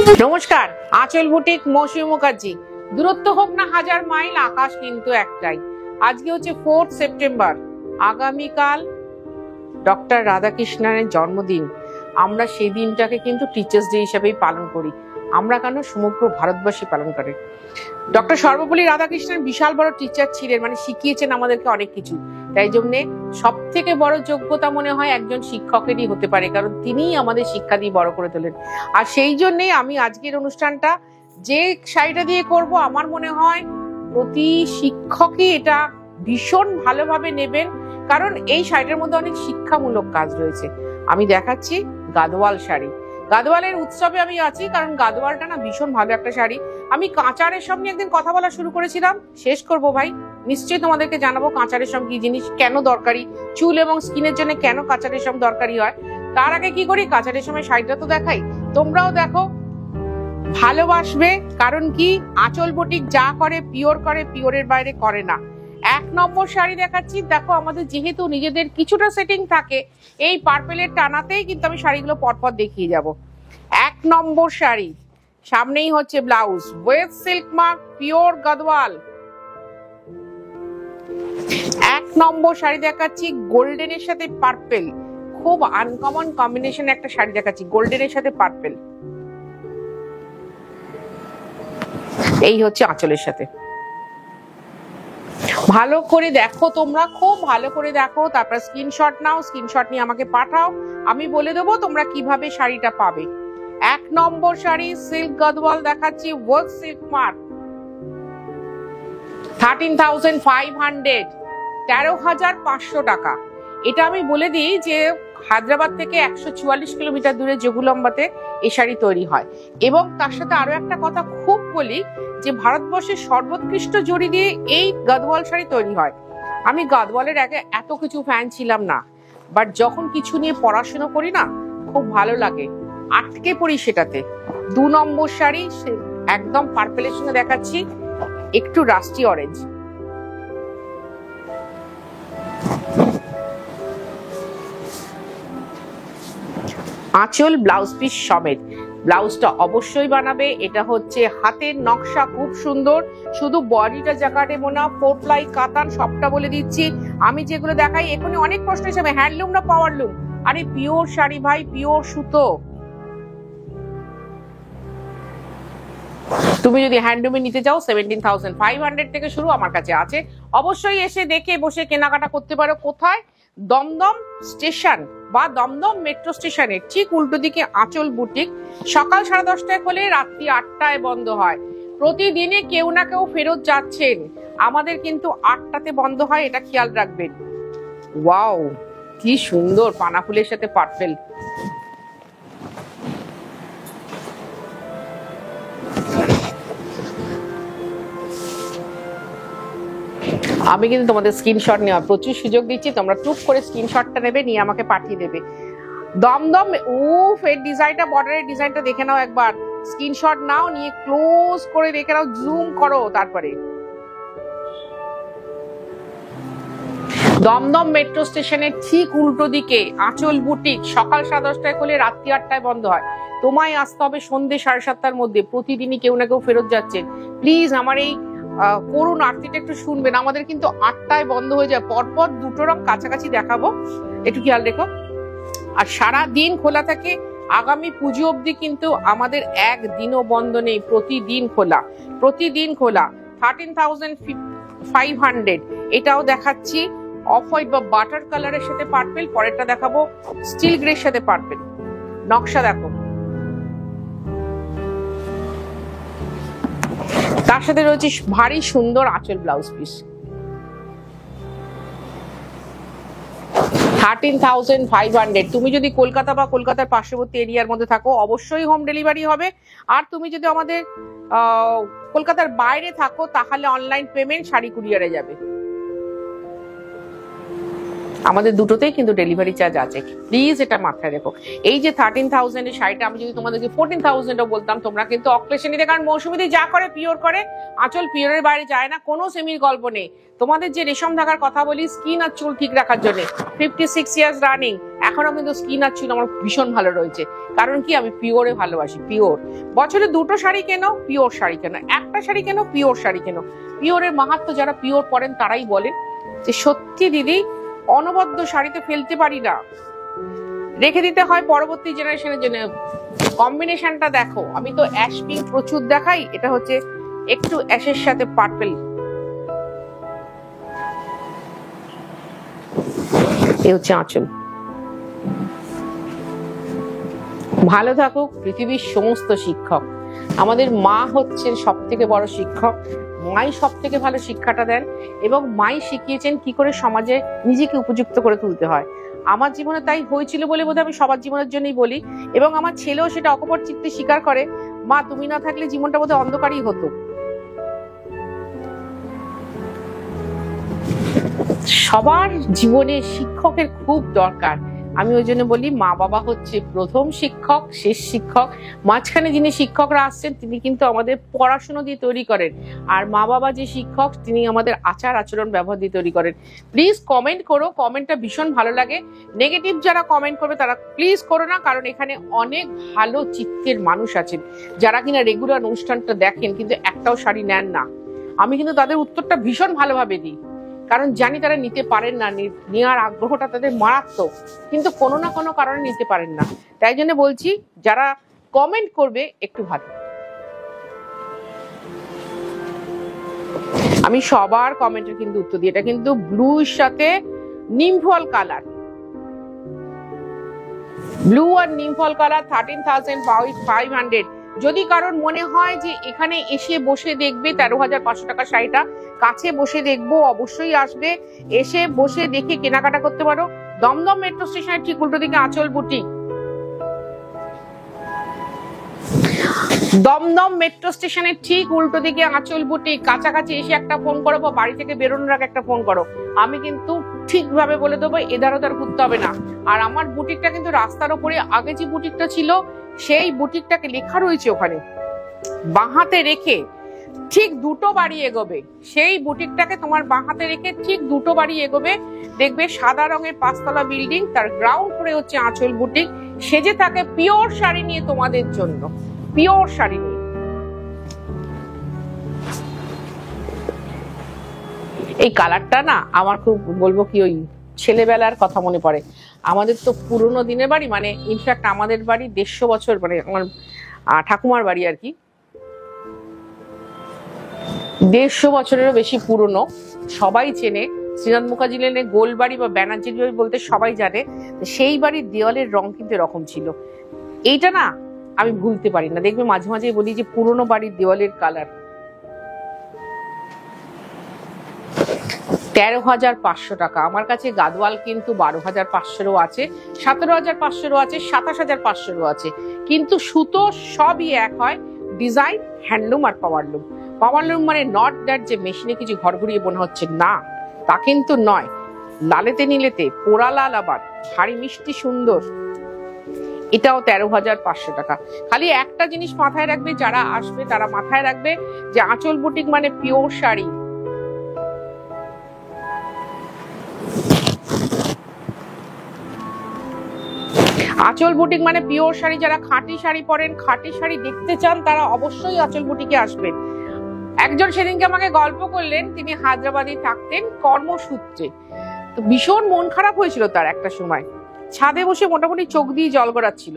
নমস্কার, আঁচল বুটিক মৌসুমী মুখার্জি। দূরত্ব হোক না হাজার মাইল, আকাশ কিন্তু একটাই। আজকে হচ্ছে 4 সেপ্টেম্বর, আগামীকাল ডক্টর রাধাকৃষ্ণনের জন্মদিন। আমরা সেই দিনটাকে কিন্তু টিচার্স ডে হিসেবেই পালন করি। আমরা কেন, সমগ্র ভারতবাসী পালন করে। ডক্টর সর্বপল্লী রাধাকৃষ্ণন বিশাল বড় টিচার ছিলেন, মানে শিখিয়েছেন আমাদেরকে অনেক কিছু। তাই জন্যে সব থেকে বড় যোগ্যতা মনে হয় একজন শিক্ষকেরই হতে পারে, কারণ তিনিই আমাদের শিক্ষা দিয়ে বড় করে তোলেন। আর সেই জন্যেই আমি আজকের অনুষ্ঠানটা যে শাড়িটা দিয়ে করব, আমার মনে হয় প্রতি শিক্ষকই এটা ভীষণ ভালোভাবে নেবেন, কারণ এই শাড়িটার মধ্যে অনেক শিক্ষামূলক কাজ রয়েছে। আমি দেখাচ্ছি গাদোয়াল শাড়ি। গাদোয়ালের উৎসবে আমি আছি, কারণ গাদোয়ালটা না ভীষণ ভালো একটা শাড়ি। আমি কাঁচা রেশম নিয়ে একদিন কথা বলা শুরু করেছিলাম, শেষ করব ভাই। নিশ্চয়ই তোমাদেরকে জানাবো কাঁচা রেশম কি জিনিস, কেন দরকারি, চুল এবং স্কিনের জন্য কেন কাঁচা রেশম দরকারি হয়। তার আগে কি করি, কাঁচা রেশমের শাড়িটা তো দেখাই, তোমরাও দেখো, ভালোবাসবে। কারণ কি, আঁচল বুটিক যা করে পিওর করে, পিওরের বাইরে করে না। 1 নম্বর শাড়ি দেখাচ্ছি। দেখো, আমাদের যেহেতু নিজেদের কিছুটা সেটিং থাকে, এই পার্পেলের টানাতেই কিন্তু আমি শাড়িগুলো পরপর দেখিয়ে যাব। 1 নম্বর শাড়ি, সামনেই হচ্ছে blouse, wave silk mark, pure Gadwal. 1 নম্বর শাড়ি দেখাচ্ছি, গোল্ডেনের সাথে পার্পেল। খুব আনকমন কম্বিনেশন একটা শাড়ি দেখাচ্ছি, গোল্ডেনের সাথে পার্পেল। এই হচ্ছে আঁচলের সাথে। ভালো করে দেখো, তোমরা খুব ভালো করে দেখো, তারপর স্ক্রিনশট নাও, স্ক্রিনশট নিয়ে আমাকে পাঠাও। আমি বলে দেবো তোমরা কিভাবে শাড়িটা পাবে। 1 নম্বর শাড়ি, সিল্ক গাদোয়াল দেখাচ্ছি, ওয়ার্ক সিল্ক মার্ক, 13,500, 13,500 টাকা। এটা আমি বলে দিই যে হায়দ্রাবাদ থেকে 144 কিলোমিটার দূরে যোগুলম্বাতে এই শাড়ি তৈরি হয়। এবং তার সাথে আরো একটা কথা খুব বলি, যে ভারতবর্ষের সর্বোৎকৃষ্ট জরি দিয়ে এই গাদোয়াল শাড়ি তৈরি হয়। আমি গাদোয়ালের আগে এত কিছু ফ্যান ছিলাম না, বাট যখন কিছু নিয়ে পড়াশোনা করি না, খুব ভালো লাগে, আটকে পড়ি সেটাতে। 2 নম্বর শাড়ি, একদম পার্পেলের সঙ্গে দেখাচ্ছি, একটু রাস্টি অরেঞ্জ। আঁচল ব্লাউজ পিস সমেত। ব্লাউজটা অবশ্যই বানাবে। এটা হচ্ছে হাতের নকশা, খুব সুন্দর। শুধু বডিটা জাকাটে বোনা, 4 প্লাই কাতান, সবটা বলে দিচ্ছি। আমি যেগুলো দেখাই, এখনই অনেক প্রশ্ন হিসেবে হ্যান্ডলুম না পাওয়ারলুম। আরে পিওর শাড়ি ভাই, পিওর সুতো। তুমি যদি হ্যান্ডলুমে নিতে যাও 17,500 থেকে শুরু, আমার কাছে আছে। অবশ্যই এসে দেখে বসে কেনাকাটা করতে পারো। কোথায়? দমদম স্টেশন বা দমদম মেট্রো স্টেশনের ঠিক উল্টো দিকে আঁচল বুটিক। সকাল 10:30টায় খোলে, রাত্রি 8টায় বন্ধ হয়। প্রতিদিনই কেউ না কেউ ফেরত যাচ্ছেন। আমাদের কিন্তু 8টাতে বন্ধ হয়, এটা খেয়াল রাখবেন। ওয়াও, কি সুন্দর পানা ফুলের সাথে পার্পেল। আমি কিন্তু তোমাদের স্ক্রিনশট নেওয়ার প্রচুর সুযোগ দিচ্ছি, তোমরা টুক করে স্ক্রিনশটটা নেবে, নিয়ে আমাকে পাঠিয়ে দেবে। দমদম, উফ, এর ডিজাইনটা, বর্ডারের ডিজাইনটা দেখে নাও একবার। স্ক্রিনশট নাও, নিয়ে ক্লোজ করে দেখে নাও, জুম করো। তারপরে দমদম মেট্রো স্টেশনের ঠিক উল্টো দিকে আঁচল বুটিক। সকাল 10:30টায় খোলে, রাত্রি 8টায় বন্ধ হয়। তোমায় আসতে হবে সন্ধ্যে 7:30টার মধ্যে। প্রতিদিনই কেউ না কেউ ফেরত যাচ্ছেন। প্লিজ আমার এই করুন আরতিটা একটু শুনবেন। আমাদের কিন্তু 8টায় বন্ধ হয়ে যায়। পরপর 2টো রং কাছাকাছি দেখাবো, একটু খেয়াল রেখো। আর সারা দিন খোলা থাকে, আগামী পুজো অবধি কিন্তু আমাদের একদিনও বন্ধ নেই। প্রতিদিন খোলা, প্রতিদিন খোলা। 13,500। এটাও দেখাচ্ছি অফ হোয়াইট বা বাটার কালারের সাথে পার্পেল। পরেরটা দেখাবো স্টিল গ্রের সাথে পার্পেল। নকশা দেখো, তার সাথে রয়েছে ভারী সুন্দর আঁচল ব্লাউজ পিস। 13,500। তুমি যদি কলকাতা বা কলকাতার পার্শ্ববর্তী এরিয়ার মধ্যে থাকো, অবশ্যই হোম ডেলিভারি হবে। আর তুমি যদি আমাদের কলকাতার বাইরে থাকো, তাহলে অনলাইন পেমেন্ট, শাড়ি কুরিয়ারে যাবে। আমাদের দুটোতেই কিন্তু ডেলিভারি চার্জ আছে, প্লিজ এটা মাথায় রেখো। এই যে 13,000 এর শাড়িটা আমি যদি তোমাদেরকে 14,000ও বলতাম, তোমরা কিন্তু অক্লেশে নিতে, কারণ মৌসুমীদি যা করে পিওর করে। আঁচল পিওরের বাইরে যায় না, কোনো সেমির গল্প নেই। তোমাদের যে রেশম ধাগার কথা বলি, স্কিন আর চুল ঠিক রাখার জন্য, 56 ইয়ার্স রানিং, এখনো কিন্তু স্কিন আর চুল আমার ভীষণ ভালো রয়েছে। কারণ কি, আমি পিওরে ভালোবাসি। পিওর, বছরে 2টো শাড়ি কেনো, পিওর শাড়ি কেনো, একটা শাড়ি কেনো, পিওর শাড়ি কেনো। পিওরের মাহাত্ম্য যারা পিওর পরেন তারাই বলেন যে সত্যি দিদি, অনবদ্য শাড়িতে ফেলতে পারি না, রেখে দিতে হয় পরবর্তী জেনারেশনের জন্য। কম্বিনেশনটা দেখো, আমি তো অ্যাশ পিঙ্ক প্রচুর দেখাই, এটা হচ্ছে একটু অ্যাশের সাথে পার্পল। এই হচ্ছে আঁচল। ভালো থাকুক পৃথিবীর সমস্ত শিক্ষক। আমাদের মা হচ্ছেন সব থেকে বড় শিক্ষক। মাই সব থেকে ভালো শিক্ষাটা দেন এবং মাই শিখিয়েছেন কি করে সমাজে নিজেকে উপযুক্ত করে তুলতে হয়। আমার জীবনে তাই হয়েছিল বলে বোধহয় আমি সবার জীবনের জন্যই বলি, এবং আমার ছেলেও সেটা অকপট চিত্তে স্বীকার করে, মা তুমি না থাকলে জীবনটা বোধহয় অন্ধকারই হতো। সবার জীবনে শিক্ষকের খুব দরকার। আমি ওই জন্য বলি, মা বাবা হচ্ছে প্রথম শিক্ষক, শেষ শিক্ষক। মাঝখানে যিনি শিক্ষকরা আসছেন তিনি কিন্তু আমাদের পড়াশোনা দিয়ে তৈরি করেন, আর মা বাবা যে শিক্ষক তিনি আমাদের আচার আচরণ ব্যবহার দিয়ে তৈরি করেন। প্লিজ কমেন্ট করো, কমেন্টটা ভীষণ ভালো লাগে। নেগেটিভ যারা কমেন্ট করবে তারা প্লিজ করো না, কারণ এখানে অনেক ভালো চিত্তের মানুষ আছেন যারা কিনা রেগুলার অনুষ্ঠানটা দেখেন কিন্তু একটাও শাড়ি নেন না। আমি কিন্তু তাদের উত্তরটা ভীষণ ভালোভাবে দিই, কারণ জানি তারা নিতে পারেন না, নেওয়ার আগ্রহটা তাদের মারাত্মক, কিন্তু কোনো না কোনো কারণে নিতে পারেন না। তাই জন্য বলছি, যারা কমেন্ট করবে একটু ভালো। আমি সবার কমেন্টের কিন্তু উত্তর দিই। এটা কিন্তু ব্লুর সাথে নিমফল কালার, ব্লু আর নিমফল কালার 13,500। যদি কারোর মনে হয় যে এখানে এসে বসে দেখবে 13,500 টাকা শাড়িটা, কাছে বসে দেখবো, অবশ্যই আসবে, এসে বসে দেখে কেনাকাটা করতে পারো। দমদম মেট্রো স্টেশনের ঠিক উল্টো দিকে আঁচল বুটিক। দমদম মেট্রো স্টেশনের ঠিক উল্টো দিকে আঁচল বুটিক। কাছাকাছি এসে একটা ফোন করো বা বাড়ি থেকে বেরোনোর আগে একটা ফোন করো, আমি কিন্তু ঠিকভাবে বলে দেবো, এধার ওধার ঘুরতে হবে না। আর আমার বুটিকটা কিন্তু রাস্তার ওপরে, আগে যে বুটিকটা ছিল সেই বুটিকটাকে লেখা রয়েছে ওখানে, বাঁ হাতে রেখে ঠিক 2টো বাড়ি এগোবে, সেই বুটিকটাকে তোমার বাঁ হাতে রেখে ঠিক 2টো বাড়ি এগোবে, দেখবে সাদা রঙের 5তলা বিল্ডিং, তার গ্রাউন্ড ফ্লোরে হচ্ছে আঁচল বুটিক। সেজে থাকে পিওর শাড়ি নিয়ে তোমাদের জন্য, পিওর শাড়ি নিয়ে। এই কালারটা না আমার খুব, বলবো কি, ওই ছেলেবেলার কথা মনে পড়ে। আমাদের তো পুরোনো দিনের বাড়ি, মানে ইনফ্যাক্ট আমাদের বাড়ি 150 বছর, মানে আমার ঠাকুমার বাড়ি আর কি 150 বছরেরও বেশি পুরনো। সবাই চেনে শ্রীনাথ মুখার্জি লেনে গোলবাড়ি বা ব্যানার্জির বাড়ি বলতে সবাই জানে। সেই বাড়ির দেওয়ালের রং কিন্তু এরকম ছিল। এইটা না আমি ভুলতে পারি না। দেখবে মাঝে মাঝে বলি যে পুরোনো বাড়ির দেওয়ালের কালার। 13,500 টাকা। আমার কাছে গাদওয়াল কিন্তু 12,500 আছে, 17,500 আছে, 27,500 আছে, কিন্তু সুতো সবই এক হয়, ডিজাইন হ্যান্ডলুম আর পাওয়ারলুম। পাওয়ারলুম মানে নট দ্যাট যে মেশিনে কিছু ঘর ঘুরিয়ে মনে হচ্ছে, না তা কিন্তু নয়। লালেতে নীলেতে পোড়া লাল, আবার ভারী মিষ্টি সুন্দর। এটাও 13,500 টাকা। খালি একটা জিনিস মাথায় রাখবে, যারা আসবে তারা মাথায় রাখবে যে আঁচল বুটিক মানে পিওর শাড়ি। আঁচল বুটিক মানে পিওর শাড়ি। যারা খাঁটি শাড়ি পরেন, খাঁটি শাড়ি দেখতে চান, তারা অবশ্যই আঁচল বুটিকে আসবেন। একজন সেদিনকে আমাকে গল্প করলেন, তিনি হায়দ্রাবাদে থাকতেন কর্মসূত্রে। তো ভীষণ মন খারাপ হয়েছিল তার একটা সময়, ছাদে বসে মোটামুটি চোখ দিয়ে জল গড়াচ্ছিল।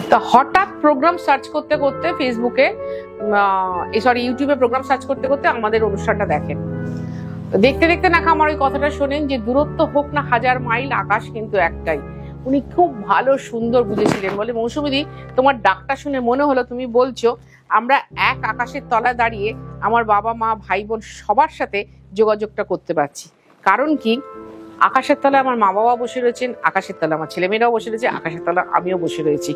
তা হঠাৎ প্রোগ্রাম সার্চ করতে করতে ফেসবুকে, ইউটিউবে প্রোগ্রাম সার্চ করতে করতে আমাদের অনুষ্ঠানটা দেখেন। দেখতে দেখতে না আমার ওই কথাটা শোনেন যে দূরত্ব হোক না 1000 মাইল, আকাশ কিন্তু একটাই। উনি খুব ভালো সুন্দর বুঝেছিলেন। বলে, মৌসুমীদি তোমার ডাকটা শুনে মনে হলো তুমি বলছো আমরা এক আকাশের তলায় দাঁড়িয়ে আমার বাবা মা ভাই বোন সবার সাথে যোগাযোগটা করতে পারছি। কারণ কি, আকাশের তলায় আমার মা বাবা বসে রয়েছেন, আকাশের তলায় আমার ছেলেমেয়েরাও বসে রয়েছে, আকাশের তলায় আমিও বসে রয়েছি।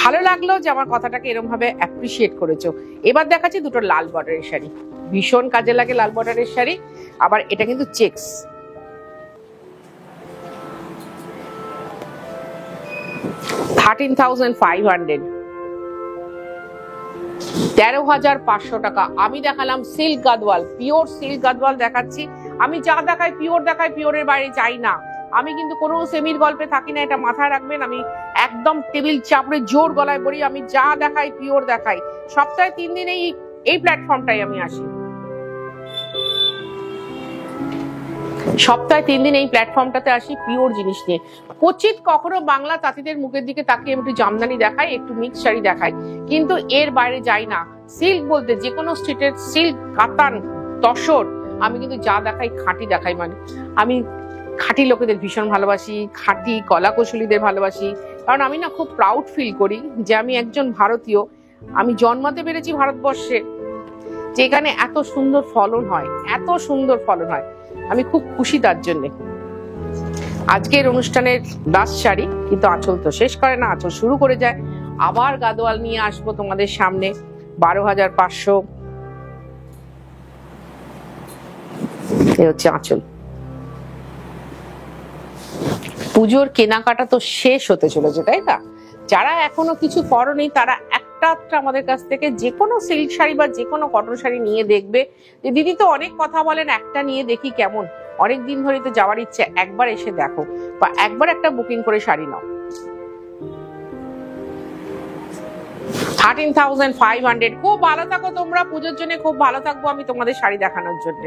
ভালো লাগলো যে আমার কথাটাকে এরকম ভাবে অ্যাপ্রিসিয়েট করেছো। এবার দেখাচ্ছি দুটো লাল বর্ডারের শাড়ি, ভীষণ কাজে লাগে লাল বর্ডারের শাড়ি। আবার এটা কিন্তু চেকস, $13,500। 13,500 টাকা। আমি দেখালাম silk Gadwal, pure silk Gadwal দেখাচ্ছি। আমি যা দেখাই দেখাই, পিওরের বাইরে যাই না। আমি কিন্তু কোনো সেমির গল্পে থাকি না, এটা মাথায় রাখবেন। আমি একদম টেবিল চাপড়ে জোর গলায় বলি, আমি যা দেখাই পিওর দেখাই। সপ্তাহে 3 দিন এই প্ল্যাটফর্মটাই আমি আসি। সপ্তাহে 3 দিন এই প্ল্যাটফর্মটাতে আসি পিওর জিনিস নিয়ে। কচিত কখনো বাংলা তাঁতিদের মুখের দিকে তাকিয়ে একটু জামদানি দেখাই, একটু মিক্স শাড়ি দেখাই, কিন্তু এর বাইরে যাই না। সিল্ক বলতে যে কোনো স্ট্রিটের সিল্ক, কাতান, তসর, আমি কিন্তু যা দেখাই খাঁটি দেখাই। মানে আমি খাঁটি লোকেদের ভীষণ ভালোবাসি, খাঁটি কলা কৌশলীদের ভালোবাসি। কারণ আমি না খুব প্রাউড ফিল করি যে আমি একজন ভারতীয়। আমি জন্মাতে পেরেছি ভারতবর্ষে, যেখানে এত সুন্দর ফলন হয়, এত সুন্দর ফলন হয়। আমি খুব খুশি তার জন্যে। আজকের অনুষ্ঠানের লাস্ট শাড়ি, কিন্তু আঁচল তো শেষ করে না, আঁচল শুরু করে যায়। আবার গাদোয়াল নিয়ে আসবো তোমাদের সামনে। 12,500 এ হচ্ছে আঁচল। পুজোর কেনাকাটা তো শেষ হতে চলেছে, তাই না? যারা এখনো কিছু করনি তারা একটা আমাদের কাছ থেকে যে কোনো সিল্ক শাড়ি বা যে কোনো কটন শাড়ি নিয়ে দেখবে। যে দিদি তো অনেক কথা বলেন, একটা নিয়ে দেখি কেমন। অনেক দিন ধরে তো যাওয়ার ইচ্ছে, একবার এসে দেখো বা একবার একটা বুকিং করে শাড়ি নাও। 13,500। খুব ভালো থাকো তোমরা, পুজোর জন্য খুব ভালো থাকবো আমি তোমাদের শাড়ি দেখানোর জন্য।